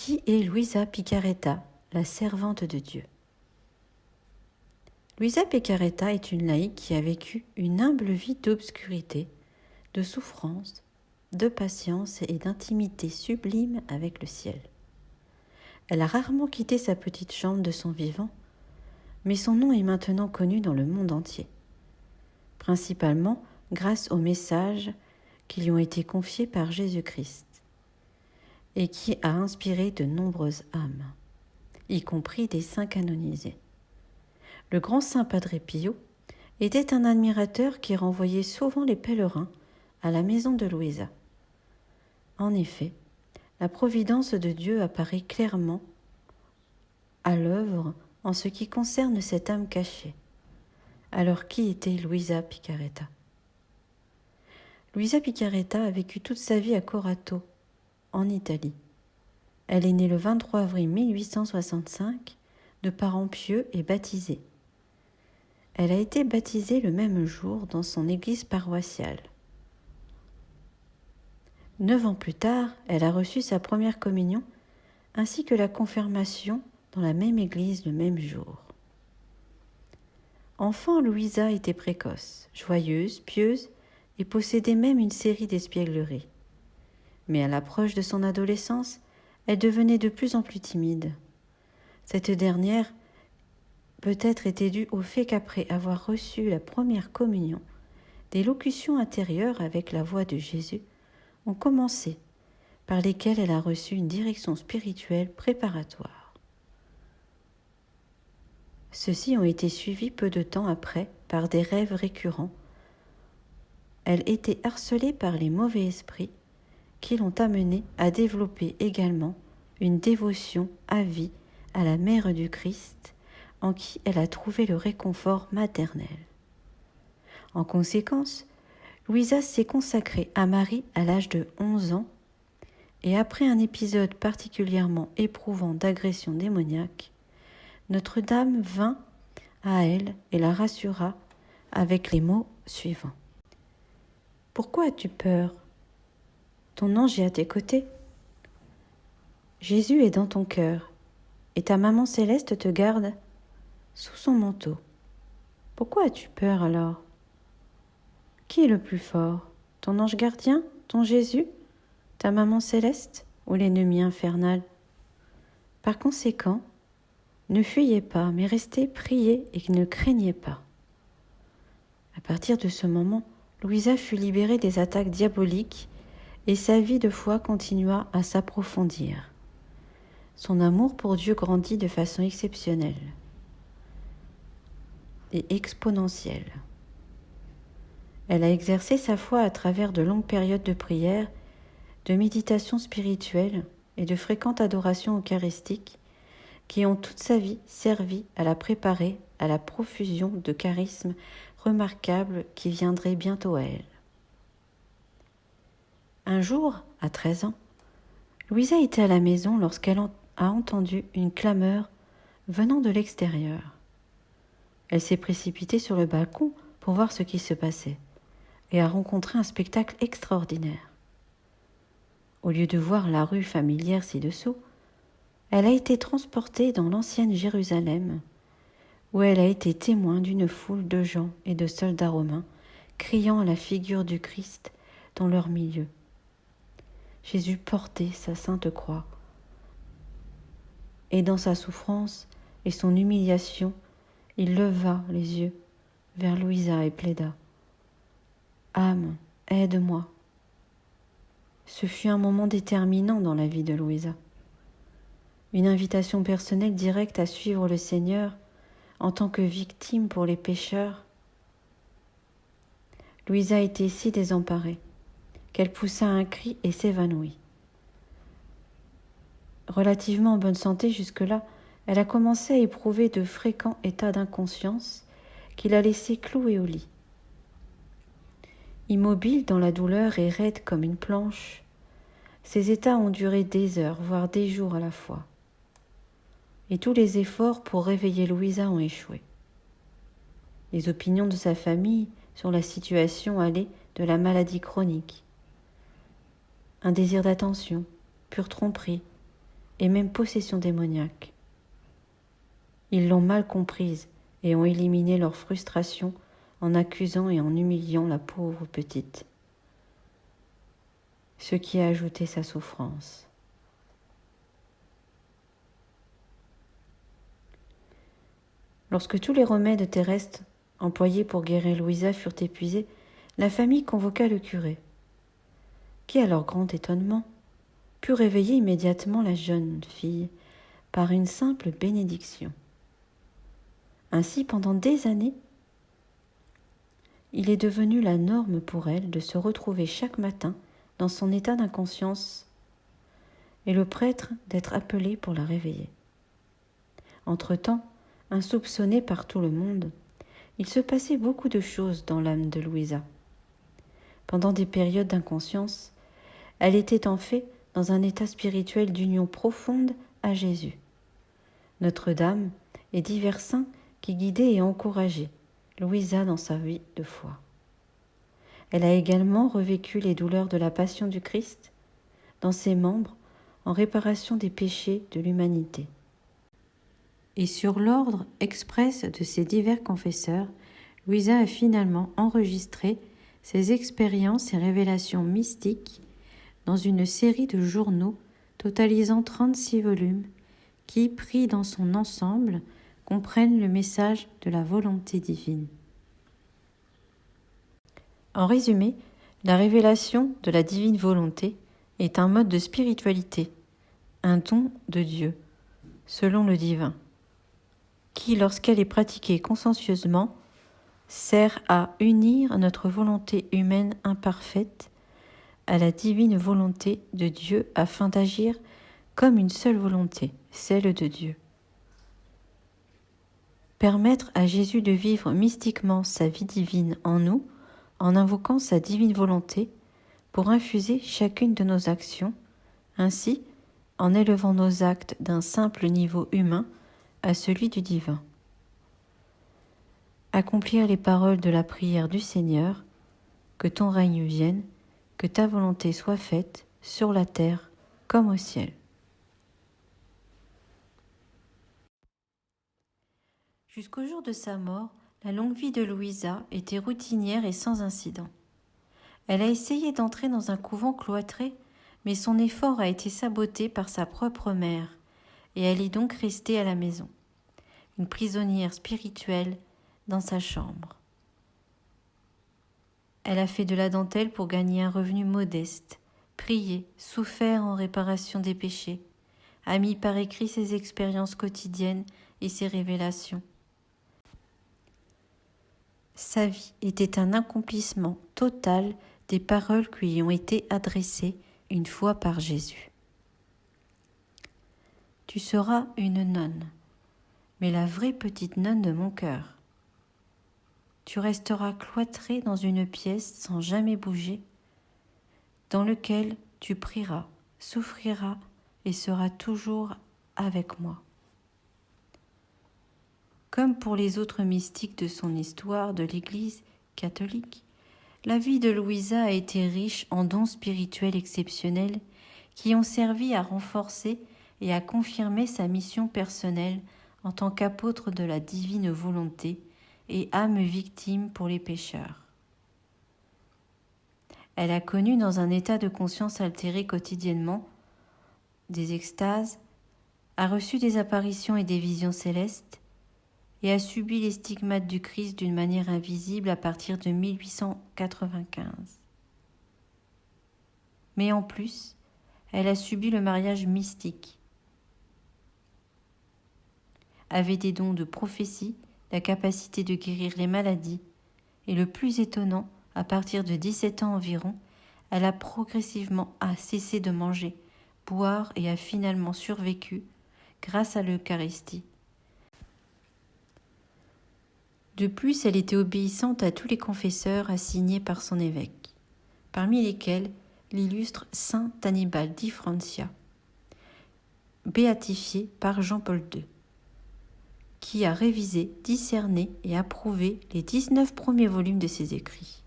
Qui est Luisa Picaretta, la servante de Dieu? Luisa Picaretta est une laïque qui a vécu une humble vie d'obscurité, de souffrance, de patience et d'intimité sublime avec le ciel. Elle a rarement quitté sa petite chambre de son vivant, mais son nom est maintenant connu dans le monde entier, principalement grâce aux messages qui lui ont été confiés par Jésus-Christ et qui a inspiré de nombreuses âmes, y compris des saints canonisés. Le grand saint Padre Pio était un admirateur qui renvoyait souvent les pèlerins à la maison de Luisa. En effet, la providence de Dieu apparaît clairement à l'œuvre en ce qui concerne cette âme cachée. Alors qui était Luisa Picaretta? Luisa Picaretta a vécu toute sa vie à Corato, en Italie. Elle est née le 23 avril 1865, de parents pieux et baptisés. Elle a été baptisée le même jour dans son église paroissiale. 9 ans plus tard, elle a reçu sa première communion ainsi que la confirmation dans la même église le même jour. Enfant, Luisa était précoce, joyeuse, pieuse et possédait même une série d'espiègleries. Mais à l'approche de son adolescence, elle devenait de plus en plus timide. Cette dernière peut-être était due au fait qu'après avoir reçu la première communion, des locutions intérieures avec la voix de Jésus ont commencé, par lesquelles elle a reçu une direction spirituelle préparatoire. Ceux-ci ont été suivis peu de temps après par des rêves récurrents. Elle était harcelée par les mauvais esprits qui l'ont amenée à développer également une dévotion à vie à la Mère du Christ, en qui elle a trouvé le réconfort maternel. En conséquence, Luisa s'est consacrée à Marie à l'âge de 11 ans et après un épisode particulièrement éprouvant d'agression démoniaque, Notre-Dame vint à elle et la rassura avec les mots suivants. « Pourquoi as-tu peur ? Ton ange est à tes côtés. Jésus est dans ton cœur et ta maman céleste te garde sous son manteau. Pourquoi as-tu peur alors ? Qui est le plus fort ? Ton ange gardien, ton Jésus, ta maman céleste ou l'ennemi infernal ? Par conséquent, ne fuyez pas, mais restez, priez et ne craignez pas. » À partir de ce moment, Luisa fut libérée des attaques diaboliques et sa vie de foi continua à s'approfondir. Son amour pour Dieu grandit de façon exceptionnelle et exponentielle. Elle a exercé sa foi à travers de longues périodes de prière, de méditation spirituelle et de fréquentes adorations eucharistiques qui ont toute sa vie servi à la préparer à la profusion de charismes remarquables qui viendraient bientôt à elle. Un jour, à 13 ans, Luisa était à la maison lorsqu'elle a entendu une clameur venant de l'extérieur. Elle s'est précipitée sur le balcon pour voir ce qui se passait et a rencontré un spectacle extraordinaire. Au lieu de voir la rue familière ci-dessous, elle a été transportée dans l'ancienne Jérusalem, où elle a été témoin d'une foule de gens et de soldats romains criant à la figure du Christ dans leur milieu. Jésus portait sa sainte croix, et dans sa souffrance et son humiliation, il leva les yeux vers Luisa et plaida « Âme, aide-moi ». Ce fut un moment déterminant dans la vie de Luisa. Une invitation personnelle directe à suivre le Seigneur en tant que victime pour les pécheurs. Luisa était si désemparée qu'elle poussa un cri et s'évanouit. Relativement en bonne santé jusque-là, elle a commencé à éprouver de fréquents états d'inconscience qui la laissaient clouée au lit. Immobile dans la douleur et raide comme une planche, ces états ont duré des heures, voire des jours à la fois. Et tous les efforts pour réveiller Luisa ont échoué. Les opinions de sa famille sur la situation allaient de la maladie chronique, un désir d'attention, pure tromperie, et même possession démoniaque. Ils l'ont mal comprise et ont éliminé leur frustration en accusant et en humiliant la pauvre petite, ce qui a ajouté sa souffrance. Lorsque tous les remèdes terrestres employés pour guérir Louisa furent épuisés, la famille convoqua le curé, qui, à leur grand étonnement, put réveiller immédiatement la jeune fille par une simple bénédiction. Ainsi, pendant des années, il est devenu la norme pour elle de se retrouver chaque matin dans son état d'inconscience et le prêtre d'être appelé pour la réveiller. Entre-temps, insoupçonnée par tout le monde, il se passait beaucoup de choses dans l'âme de Louisa. Pendant des périodes d'inconscience, elle était en fait dans un état spirituel d'union profonde à Jésus, Notre-Dame et divers saints qui guidaient et encourageaient Louisa dans sa vie de foi. Elle a également revécu les douleurs de la passion du Christ dans ses membres en réparation des péchés de l'humanité. Et sur l'ordre express de ces divers confesseurs, Louisa a finalement enregistré ses expériences et révélations mystiques dans une série de journaux totalisant 36 volumes qui, pris dans son ensemble, comprennent le message de la volonté divine. En résumé, la révélation de la divine volonté est un mode de spiritualité, un don de Dieu, selon le divin, qui, lorsqu'elle est pratiquée consciencieusement, sert à unir notre volonté humaine imparfaite à la divine volonté de Dieu afin d'agir comme une seule volonté, celle de Dieu. Permettre à Jésus de vivre mystiquement sa vie divine en nous, en invoquant sa divine volonté pour infuser chacune de nos actions, ainsi en élevant nos actes d'un simple niveau humain à celui du divin. Accomplir les paroles de la prière du Seigneur, que ton règne vienne, que ta volonté soit faite sur la terre comme au ciel. Jusqu'au jour de sa mort, la longue vie de Louisa était routinière et sans incident. Elle a essayé d'entrer dans un couvent cloîtré, mais son effort a été saboté par sa propre mère, et elle est donc restée à la maison, une prisonnière spirituelle dans sa chambre. Elle a fait de la dentelle pour gagner un revenu modeste, prié, souffert en réparation des péchés, a mis par écrit ses expériences quotidiennes et ses révélations. Sa vie était un accomplissement total des paroles qui lui ont été adressées une fois par Jésus. Tu seras une nonne, mais la vraie petite nonne de mon cœur. Tu resteras cloîtrée dans une pièce sans jamais bouger, dans lequel tu prieras, souffriras et seras toujours avec moi. Comme pour les autres mystiques de son histoire de l'Église catholique, la vie de Louisa a été riche en dons spirituels exceptionnels qui ont servi à renforcer et à confirmer sa mission personnelle en tant qu'apôtre de la divine volonté et âme victime pour les pécheurs. Elle a connu dans un état de conscience altéré quotidiennement des extases, a reçu des apparitions et des visions célestes, et a subi les stigmates du Christ d'une manière invisible à partir de 1895. Mais en plus, elle a subi le mariage mystique, avait des dons de prophétie, la capacité de guérir les maladies, et le plus étonnant, à partir de 17 ans environ, elle a progressivement cessé de manger, boire et a finalement survécu grâce à l'Eucharistie. De plus, elle était obéissante à tous les confesseurs assignés par son évêque, parmi lesquels l'illustre saint Annibale di Francia, béatifié par Jean-Paul II, qui a révisé, discerné et approuvé les 19 premiers volumes de ses écrits.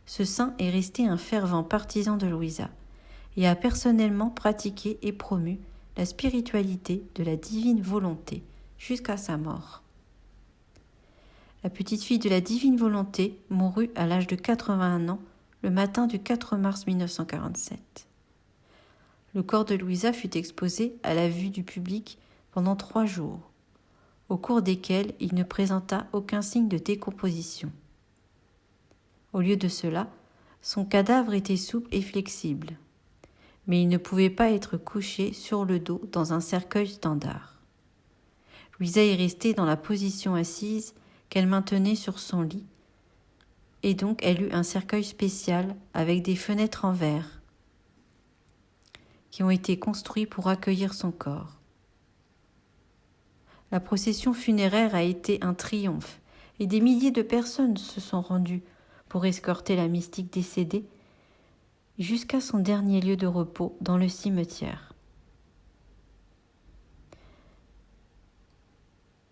Ce saint est resté un fervent partisan de Louisa et a personnellement pratiqué et promu la spiritualité de la divine volonté jusqu'à sa mort. La petite fille de la divine volonté mourut à l'âge de 81 ans le matin du 4 mars 1947. Le corps de Louisa fut exposé à la vue du public pendant 3 jours, au cours desquels il ne présenta aucun signe de décomposition. Au lieu de cela, son cadavre était souple et flexible, mais il ne pouvait pas être couché sur le dos dans un cercueil standard. Louisa est restée dans la position assise qu'elle maintenait sur son lit, et donc elle eut un cercueil spécial avec des fenêtres en verre qui ont été construits pour accueillir son corps. La procession funéraire a été un triomphe et des milliers de personnes se sont rendues pour escorter la mystique décédée jusqu'à son dernier lieu de repos dans le cimetière.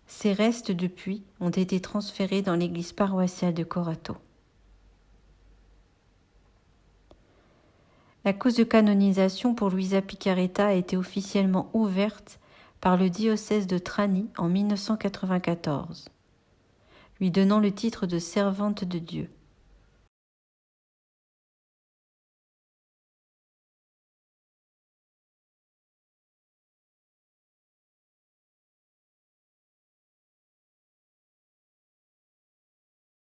Ses restes depuis ont été transférés dans l'église paroissiale de Corato. La cause de canonisation pour Luisa Piccarreta a été officiellement ouverte par le diocèse de Trani en 1994, lui donnant le titre de servante de Dieu.